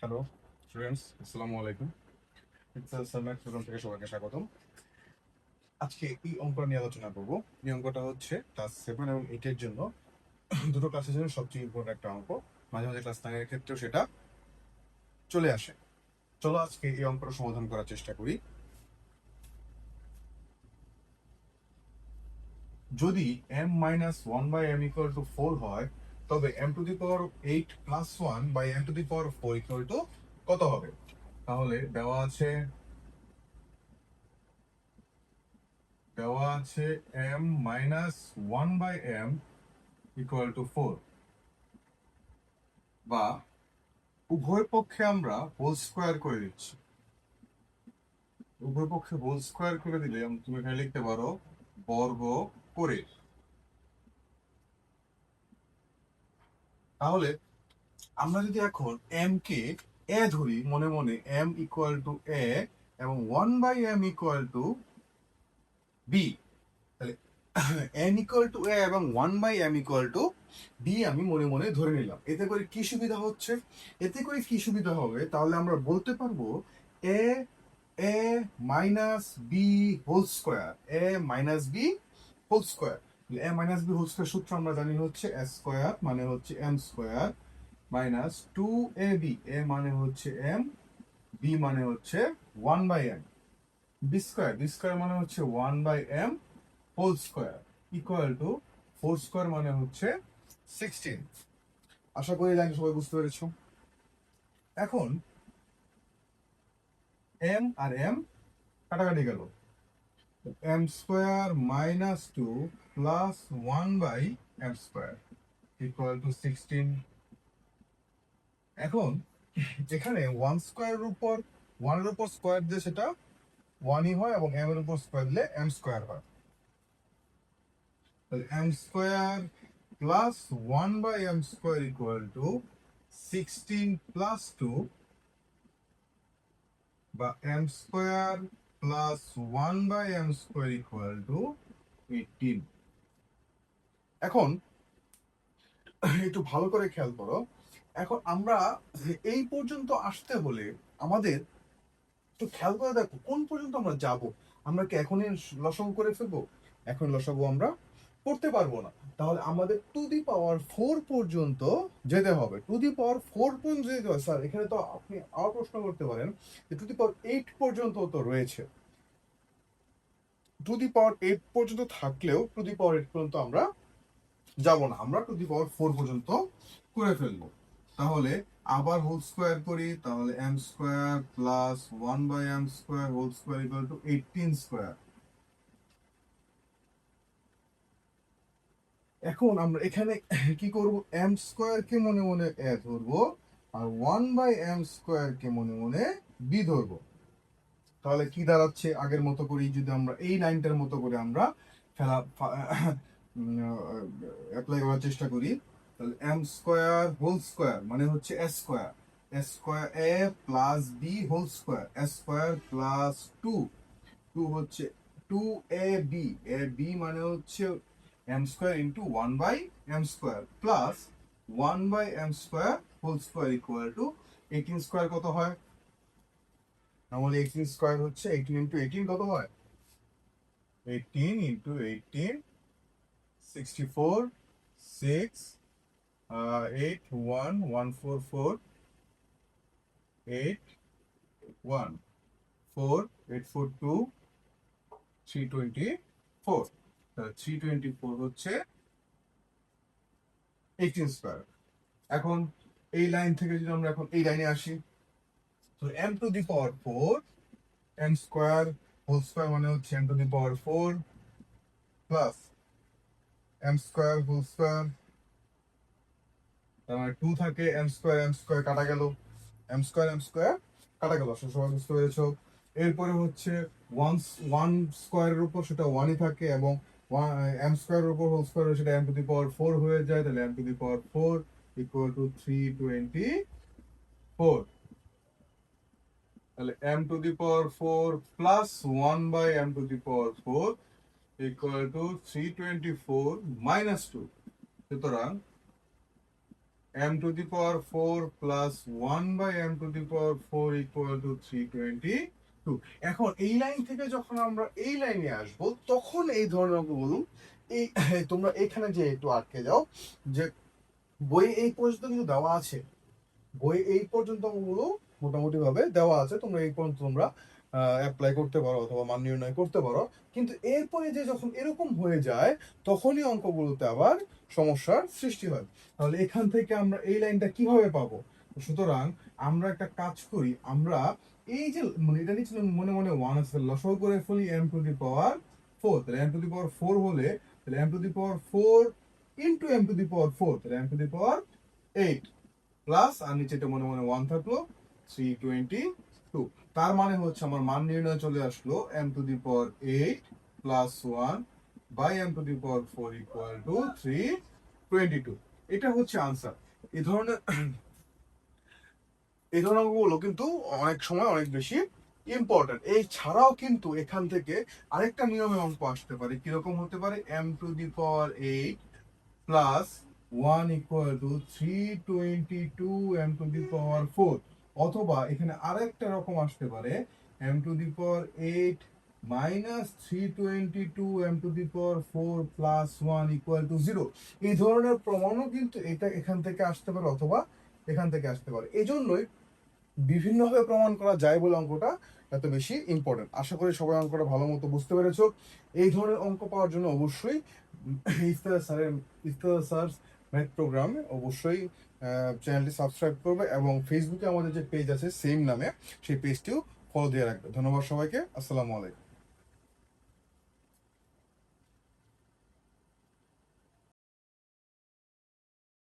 Hello students, আসসালামু আলাইকুম। Maths programme থেকে সবাইকে স্বাগতম। আজকে এই অঙ্কটা নিয়ে আলোচনা করব। এই অঙ্কটা হচ্ছে ক্লাস 7 এবং 8 এর জন্য, দুটো ক্লাসের জন্য সবচেয়ে ইম্পর্টেন্ট একটা অঙ্ক। মাঝে মাঝে ক্লাস 9 এর ক্ষেত্রেও সেটা চলে আসে। চলো আজকে এই অঙ্কটা সমাধান করার চেষ্টা করি। যদি m minus 1 by m equal to 4 হয়, তবে m to the power 8 plus 1 by m to the power 4 equal to কত হবে? তাহলে দেওয়া আছে m minus 1 by m equal to 4, বা উভয় পক্ষে আমরা হোল স্কোয়ার করে দিচ্ছি। উভয় পক্ষে হোল স্কোয়ার করে দিলে তুমি এখানে লিখতে পারো বর্গ করে। তাহলে আমরা যদি এখন m কে a ধরি, মনে মনে m ইকুয়াল টু a এবং 1 by m equal to b, তাহলে n ইকুয়াল টু a এবং 1 by m equal to b আমি মনে মনে ধরে নিলাম। এতে করে কি সুবিধা হচ্ছে? এতে করে কি সুবিধা হবে, তাহলে আমরা বলতে পারবো a a minus b whole square, a minus b whole square. a minus b whole square সূত্র আমরা জানি হচ্ছে a স্কোয়ার মানে হচ্ছে m square minus 2ab, a মানে হচ্ছে m, b মানে হচ্ছে 1 বাই m, বি স্কোয়ার মানে হচ্ছে 1 by m whole square equal to 4 square মানে হচ্ছে 16। আশা করি লাইন সবাই বুঝতে পেরেছো। এখন m আর m কাটাকাটি গেল, m square minus 2 plus 1 by m square equal to 16। এখন এখানে 1 স্কোয়ারের উপর 1 এর উপর স্কোয়ার দিলে সেটা 1ই হয় এবং m এর উপর স্কোয়ার দিলে m স্কোয়ার হয়। তাহলে m square plus 1 by m square equal to 16 plus 2, বা m square plus 1 by m square equal to 18। এখন একটু ভালো করে খেয়াল করো, এখন আমরা এই পর্যন্ত আসতে হলে আমাদের একটু খেয়াল করে দেখো কোন পর্যন্ত আমরা যাব। আমরা কি এখনই লসাগু করে ফেলবো? এখন লসাগু আমরা করতে পারবো না। তাহলে আমাদের টু দি পাওয়ার 4 পর্যন্ত যেতে হবে। টু দি পাওয়ার 4 পর্যন্ত যেতে হবে। স্যার এখানে তো আপনি আরো প্রশ্ন করতে পারেন যে টু দি পাওয়ার 8 পর্যন্ত তো রয়েছে। টু দি পাওয়ার 8 পর্যন্ত থাকলেও টু দি পাওয়ার 8 পর্যন্ত আমরা যাব না, আমরা টু দি পাওয়ার 4 পর্যন্ত করে ফেলবো। তাহলে আবার হোল স্কোয়ার করি, তাহলে m square plus 1 by m square whole square equal to 18 square. এখন আমরা এখানে কি করব, m স্কোয়ার কে মনে মনে a ধরবো আর 1 বাই m স্কোয়ার কে মনে মনে b ধরবো। তাহলে কি দাঁড়াচ্ছে, আগের মতো করি যদি আমরা এই লাইনটার মতো করে আমরা ফেলা অ্যাপ্লাই করার চেষ্টা করি, তাহলে m স্কোয়ার হোল স্কোয়ার মানে হচ্ছে s square, s square a plus b whole square, s square plus 2, 2 হচ্ছে 2ab, ab মানে হচ্ছে m square into 1 by m square plus 1 by m square whole square equal to 18 square কত হয়? তাহলে 18 square হচ্ছে 18 into 18 কত হয়? 18 into 18 64 6 8 1 144 8 1 4 842 324। 324 হচ্ছে 18 স্কোয়ার। এখন এই লাইন থেকে যদি আমরা এখন এই লাইনে আসি, তো m to the power 4 m square whole square মানে হচ্ছে m to the power 4 plus m square whole square, তার মানে 2 থাকে, m স্কোয়ার কাটা গেল, m স্কোয়ার কাটা গেল। সবাই বুঝতে পেরেছো? এরপরে হচ্ছে 1 স্কোয়ারের উপর সেটা 1ই থাকে এবং m স্কোয়ারের উপর হোল স্কোয়ার সেটা m টু দি পাওয়ার 4 হয়ে যায়। তাহলে m to the power 4 equal to 324। তাহলে m to the power 4 plus 1 by m to the power 4 equal to 324 minus 2। সুতরাং m to the power 4 plus 1 by m to the power 4 equal to 322। এখন এই line থেকে যখন আমরা এই লাইনে আসব তখন এই ধরনের অঙ্কগুলো এই তোমরা এখানে যে একটু আটকে যাও, যে বইয়ে এই পর্যন্ত কিন্তু দেওয়া আছে, বইয়ে এই পর্যন্ত অঙ্কগুলো মোটামুটি ভাবে দেওয়া আছে, তোমরা এই পর্যন্ত তোমরা অ্যাপ্লাই করতে পারো অথবা মান নির্ণয় করতে পারো। কিন্তু এরপরে যে যখন এরকম হয়ে যায় তখনই অঙ্কগুলোতে আবার সমস্যার সৃষ্টি হয়। তাহলে এখান থেকে আমরা এই লাইনটা কিভাবে পাবো? সুতরাং আমরা একটা কাজ করি, আমরা এই যে মানে এটা নিচে মনে মনে ওয়ান আছে, লসাগু করে ফেলি m টু দি পাওয়ার 4। তাহলে m টু দি পাওয়ার 4 হলে তাহলে m to the power 4 into m to the power 4, তাহলে m to the power 8 plus আর নিচেটা মনে মনে 1 থাকলো 322। তার মানে হচ্ছে আমার মান নির্ণয় চলে আসলো m to the power 8 plus 1 by m to the power 4 equal to 322। এটা হচ্ছে আনসার। এই ধরনের অঙ্কগুলো কিন্তু অনেক সময় অনেক বেশি ইম্পর্টেন্ট। এই ছাড়াও কিন্তু এখান থেকে আরেকটা নিয়মে অঙ্ক আসতে পারে। কিরকম হতে পারে? m to the power 8 plus 1 equal to 322 m to the power 4, অথবা এখানে আরেকটা রকম আসতে পারে m to the power 8 minus 322 m to the power 4 plus 1 equal to 0। এই ধরনের প্রমাণও কিন্তু এটা এখান থেকে আসতে পারে অথবা এখান থেকে আসতে পারে। এই জন্যই বিভিন্নভাবে প্রমাণ করা যায় বলে অঙ্কটা এত বেশি ইম্পর্টেন্ট। আশা করি সবাই অঙ্কটা ভালো মতো বুঝতে পেরেছো। এই ধরনের অঙ্ক পাওয়ার জন্য অবশ্যই ইফতেখার স্যার ম্যাথ প্রোগ্রামে অবশ্যই চ্যানেলটি সাবস্ক্রাইব করবে এবং ফেসবুকে আমাদের যে পেজ আছে সেম নামে সেই পেজটিও ফলো দিয়ে রাখবে। ধন্যবাদ সবাইকে। আসসালামু আলাইকুম।